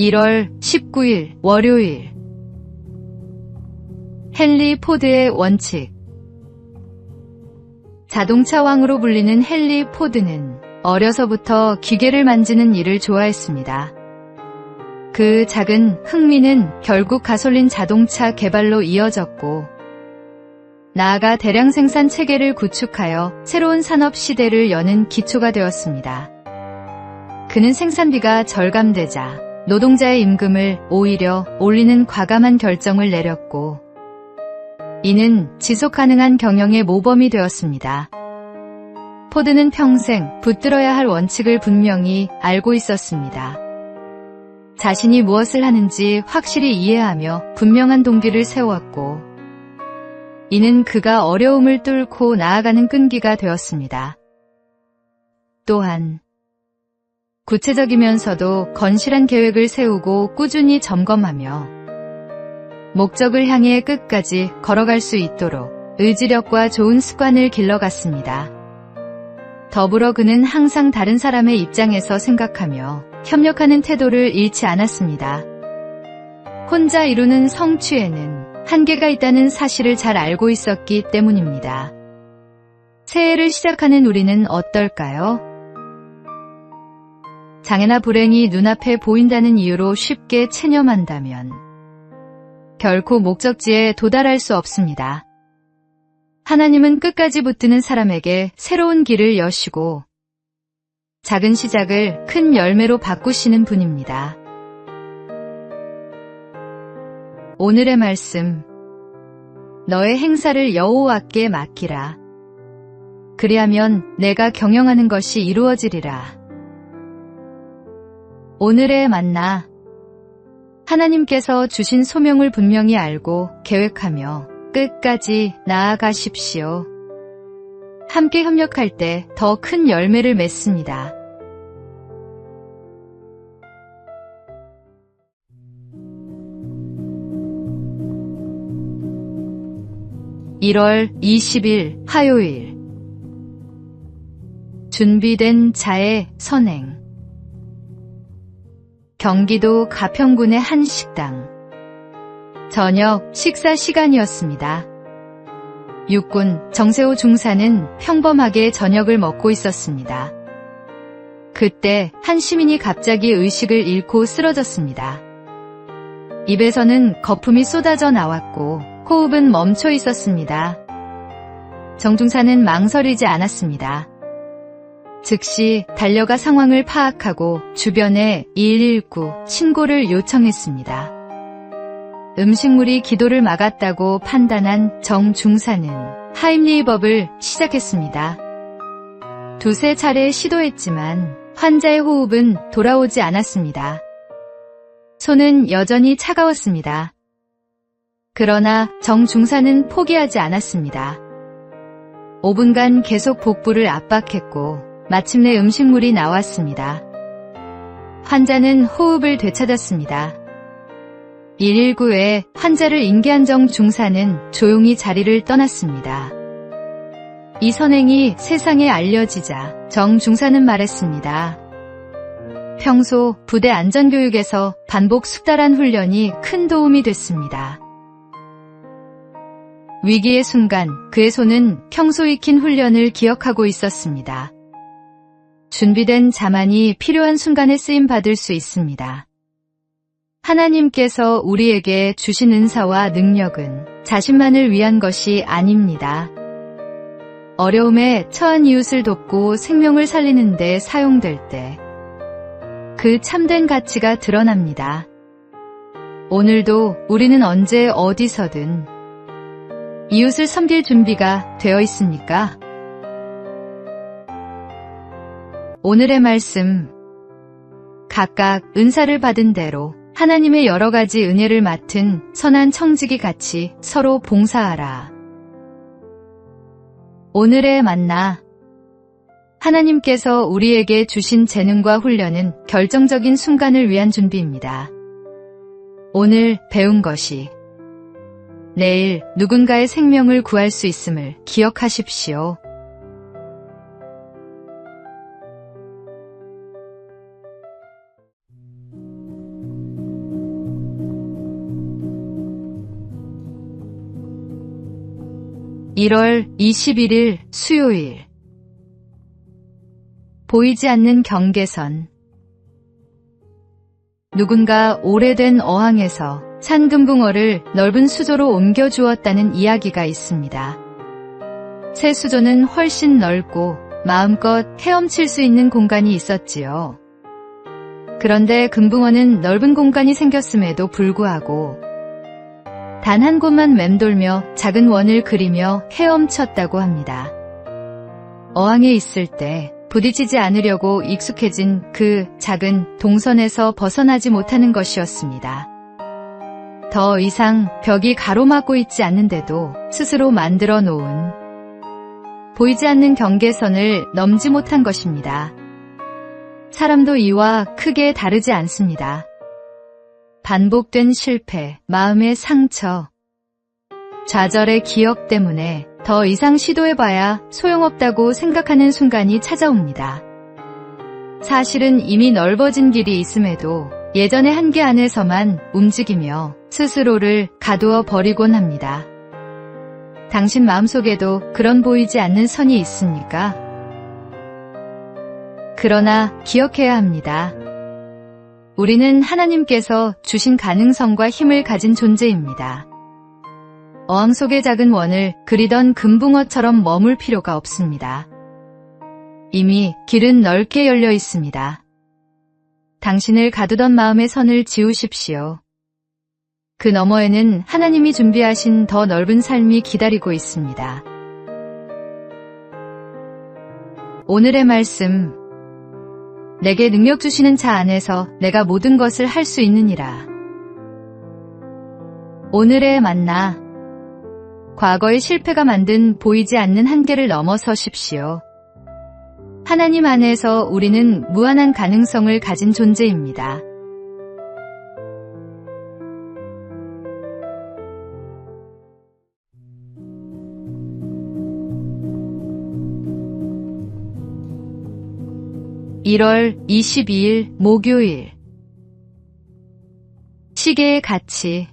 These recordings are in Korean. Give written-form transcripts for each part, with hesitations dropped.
1월 19일 월요일. 헨리 포드의 원칙. 자동차 왕으로 불리는 헨리 포드는 어려서부터 기계를 만지는 일을 좋아했습니다. 그 작은 흥미는 결국 가솔린 자동차 개발로 이어졌고, 나아가 대량 생산 체계를 구축하여 새로운 산업 시대를 여는 기초가 되었습니다. 그는 생산비가 절감되자 노동자의 임금을 오히려 올리는 과감한 결정을 내렸고, 이는 지속가능한 경영의 모범이 되었습니다. 포드는 평생 붙들어야 할 원칙을 분명히 알고 있었습니다. 자신이 무엇을 하는지 확실히 이해하며 분명한 동기를 세웠고, 이는 그가 어려움을 뚫고 나아가는 끈기가 되었습니다. 또한 구체적이면서도 건실한 계획을 세우고 꾸준히 점검하며 목적을 향해 끝까지 걸어갈 수 있도록 의지력과 좋은 습관을 길러갔습니다. 더불어 그는 항상 다른 사람의 입장에서 생각하며 협력하는 태도를 잃지 않았습니다. 혼자 이루는 성취에는 한계가 있다는 사실을 잘 알고 있었기 때문입니다. 새해를 시작하는 우리는 어떨까요? 장애나 불행이 눈앞에 보인다는 이유로 쉽게 체념한다면 결코 목적지에 도달할 수 없습니다. 하나님은 끝까지 붙드는 사람에게 새로운 길을 여시고 작은 시작을 큰 열매로 바꾸시는 분입니다. 오늘의 말씀. 너의 행사를 여호와께 맡기라. 그리하면 내가 경영하는 것이 이루어지리라. 오늘의 만나. 하나님께서 주신 소명을 분명히 알고 계획하며 끝까지 나아가십시오. 함께 협력할 때 더 큰 열매를 맺습니다. (1월 20일) 화요일. 준비된 자의 선행. 경기도 가평군의 한 식당. 저녁 식사 시간이었습니다. 육군 정세호 중사는 평범하게 저녁을 먹고 있었습니다. 그때 한 시민이 갑자기 의식을 잃고 쓰러졌습니다. 입에서는 거품이 쏟아져 나왔고 호흡은 멈춰 있었습니다. 정 중사는 망설이지 않았습니다. 즉시 달려가 상황을 파악하고 주변에 119 신고를 요청했습니다. 음식물이 기도를 막았다고 판단한 정 중사는 하임리히법을 시작했습니다. 두세 차례 시도했지만 환자의 호흡은 돌아오지 않았습니다. 손은 여전히 차가웠습니다. 그러나 정 중사는 포기하지 않았습니다. 5분간 계속 복부를 압박했고 마침내 음식물이 나왔습니다. 환자는 호흡을 되찾았습니다. 119에 환자를 인계한 정 중사는 조용히 자리를 떠났습니다. 이 선행이 세상에 알려지자 정 중사는 말했습니다. 평소 부대 안전교육에서 반복 숙달한 훈련이 큰 도움이 됐습니다. 위기의 순간 그의 손은 평소 익힌 훈련을 기억하고 있었습니다. 준비된 자만이 필요한 순간에 쓰임받을 수 있습니다. 하나님께서 우리에게 주신 은사와 능력은 자신만을 위한 것이 아닙니다. 어려움에 처한 이웃을 돕고 생명을 살리는 데 사용될 때 그 참된 가치가 드러납니다. 오늘도 우리는 언제 어디서든 이웃을 섬길 준비가 되어 있습니까? 오늘의 말씀. 각각 은사를 받은 대로 하나님의 여러 가지 은혜를 맡은 선한 청지기 같이 서로 봉사하라. 오늘의 만나. 하나님께서 우리에게 주신 재능과 훈련은 결정적인 순간을 위한 준비입니다. 오늘 배운 것이 내일 누군가의 생명을 구할 수 있음을 기억하십시오. 1월 21일 수요일. 보이지 않는 경계선. 누군가 오래된 어항에서 산금붕어를 넓은 수조로 옮겨주었다는 이야기가 있습니다. 새 수조는 훨씬 넓고 마음껏 헤엄칠 수 있는 공간이 있었지요. 그런데 금붕어는 넓은 공간이 생겼음에도 불구하고 단 한 곳만 맴돌며 작은 원을 그리며 헤엄쳤다고 합니다. 어항에 있을 때 부딪히지 않으려고 익숙해진 그 작은 동선에서 벗어나지 못하는 것이었습니다. 더 이상 벽이 가로막고 있지 않는데도 스스로 만들어 놓은 보이지 않는 경계선을 넘지 못한 것입니다. 사람도 이와 크게 다르지 않습니다. 반복된 실패, 마음의 상처, 좌절의 기억 때문에 더 이상 시도해봐야 소용없다고 생각하는 순간이 찾아옵니다. 사실은 이미 넓어진 길이 있음에도 예전의 한계 안에서만 움직이며 스스로를 가두어 버리곤 합니다. 당신 마음속에도 그런 보이지 않는 선이 있습니까? 그러나 기억해야 합니다. 우리는 하나님께서 주신 가능성과 힘을 가진 존재입니다. 어항 속의 작은 원을 그리던 금붕어처럼 머물 필요가 없습니다. 이미 길은 넓게 열려 있습니다. 당신을 가두던 마음의 선을 지우십시오. 그 너머에는 하나님이 준비하신 더 넓은 삶이 기다리고 있습니다. 오늘의 말씀. 내게 능력 주시는 자 안에서 내가 모든 것을 할 수 있느니라. 오늘의 만나. 과거의 실패가 만든 보이지 않는 한계를 넘어서십시오. 하나님 안에서 우리는 무한한 가능성을 가진 존재입니다. (1월 22일) 목요일. 시계의 가치.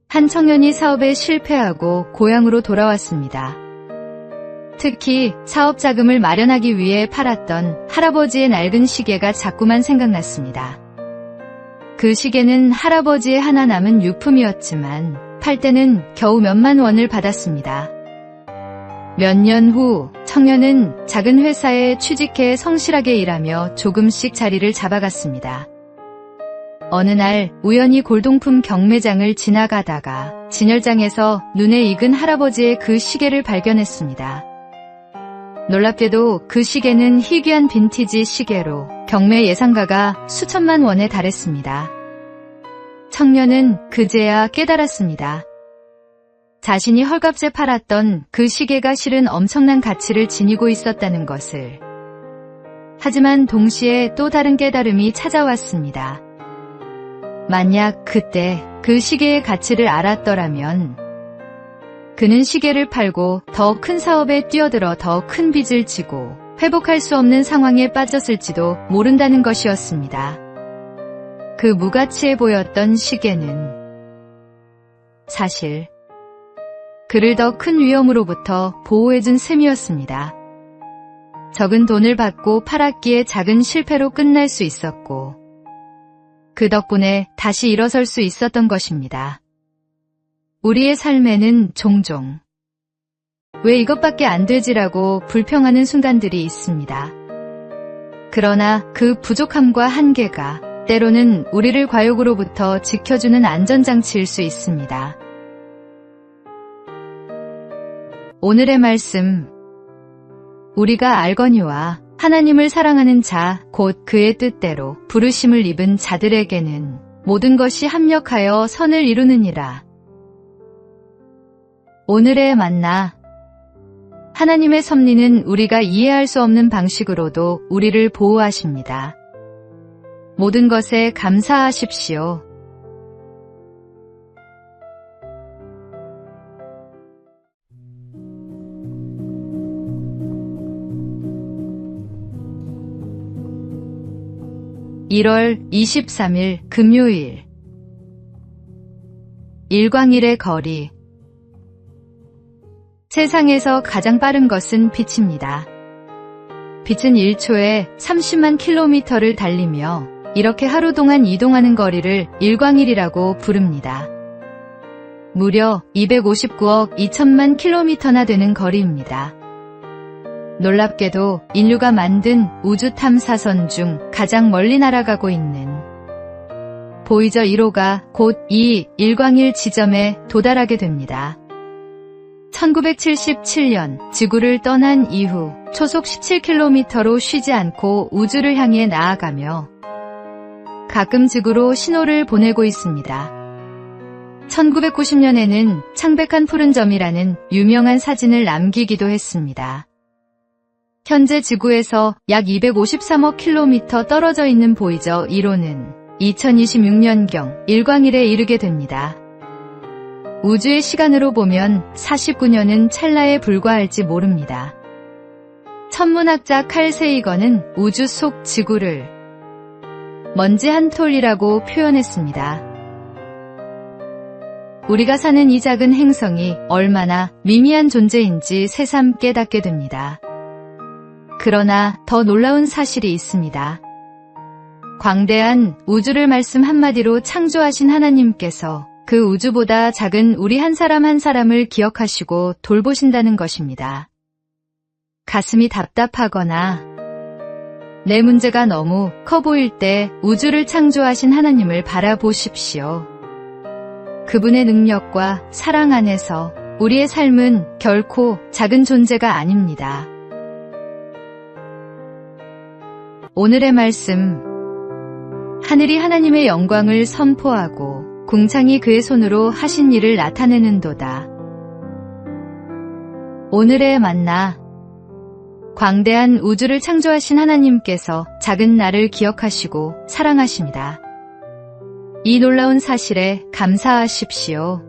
한 청년이 사업에 실패하고 고향으로 돌아왔습니다. 특히 사업 자금을 마련하기 위해 팔았던 할아버지의 낡은 시계가 자꾸만 생각났습니다. 그 시계는 할아버지의 하나 남은 유품이었지만 팔 때는 겨우 몇만 원을 받았습니다. 몇 년 후 청년은 작은 회사에 취직해 성실하게 일하며 조금씩 자리를 잡아갔습니다. 어느 날 우연히 골동품 경매장을 지나가다가 진열장에서 눈에 익은 할아버지의 그 시계를 발견했습니다. 놀랍게도 그 시계는 희귀한 빈티지 시계로 경매 예상가가 수천만 원에 달했습니다. 청년은 그제야 깨달았습니다. 자신이 헐값에 팔았던 그 시계가 실은 엄청난 가치를 지니고 있었다는 것을. 하지만 동시에 또 다른 깨달음이 찾아왔습니다. 만약 그때 그 시계의 가치를 알았더라면 그는 시계를 팔고 더 큰 사업에 뛰어들어 더 큰 빚을 지고 회복할 수 없는 상황에 빠졌을지도 모른다는 것이었습니다. 그 무가치해 보였던 시계는 사실 그를 더 큰 위험으로부터 보호해준 셈이었습니다. 적은 돈을 받고 팔았기에 작은 실패로 끝날 수 있었고 그 덕분에 다시 일어설 수 있었던 것입니다. 우리의 삶에는 종종 왜 이것밖에 안 되지라고 불평하는 순간들이 있습니다. 그러나 그 부족함과 한계가 때로는 우리를 과욕으로부터 지켜주는 안전장치일 수 있습니다. 오늘의 말씀. 우리가 알거니와 하나님을 사랑하는 자, 곧 그의 뜻대로 부르심을 입은 자들에게는 모든 것이 합력하여 선을 이루느니라. 오늘의 만나. 하나님의 섭리는 우리가 이해할 수 없는 방식으로도 우리를 보호하십니다. 모든 것에 감사하십시오. (1월 23일) 금요일. 일광일의 거리. 세상에서 가장 빠른 것은 빛입니다. 빛은 1초에 30만 킬로미터를 달리며 이렇게 하루 동안 이동하는 거리를 일광일이라고 부릅니다. 무려 259억 2천만 킬로미터나 되는 거리입니다. 놀랍게도 인류가 만든 우주 탐사선 중 가장 멀리 날아가고 있는 보이저 1호가 곧 이 일광일 지점에 도달하게 됩니다. 1977년 지구를 떠난 이후 초속 17km로 쉬지 않고 우주를 향해 나아가며 가끔 지구로 신호를 보내고 있습니다. 1990년에는 창백한 푸른 점이라는 유명한 사진을 남기기도 했습니다. 현재 지구에서 약 253억 킬로미터 떨어져 있는 보이저 1호는 2026년경 일광일에 이르게 됩니다. 우주의 시간으로 보면 49년은 찰나에 불과할지 모릅니다. 천문학자 칼 세이건은 우주 속 지구를 먼지 한 톨이라고 표현했습니다. 우리가 사는 이 작은 행성이 얼마나 미미한 존재인지 새삼 깨닫게 됩니다. 그러나 더 놀라운 사실이 있습니다. 광대한 우주를 말씀 한마디로 창조하신 하나님께서 그 우주보다 작은 우리 한 사람 한 사람을 기억하시고 돌보신다는 것입니다. 가슴이 답답하거나 내 문제가 너무 커 보일 때 우주를 창조하신 하나님을 바라보십시오. 그분의 능력과 사랑 안에서 우리의 삶은 결코 작은 존재가 아닙니다. 오늘의 말씀, 하늘이 하나님의 영광을 선포하고 궁창이 그의 손으로 하신 일을 나타내는도다. 오늘의 만나, 광대한 우주를 창조하신 하나님께서 작은 나를 기억하시고 사랑하십니다. 이 놀라운 사실에 감사하십시오.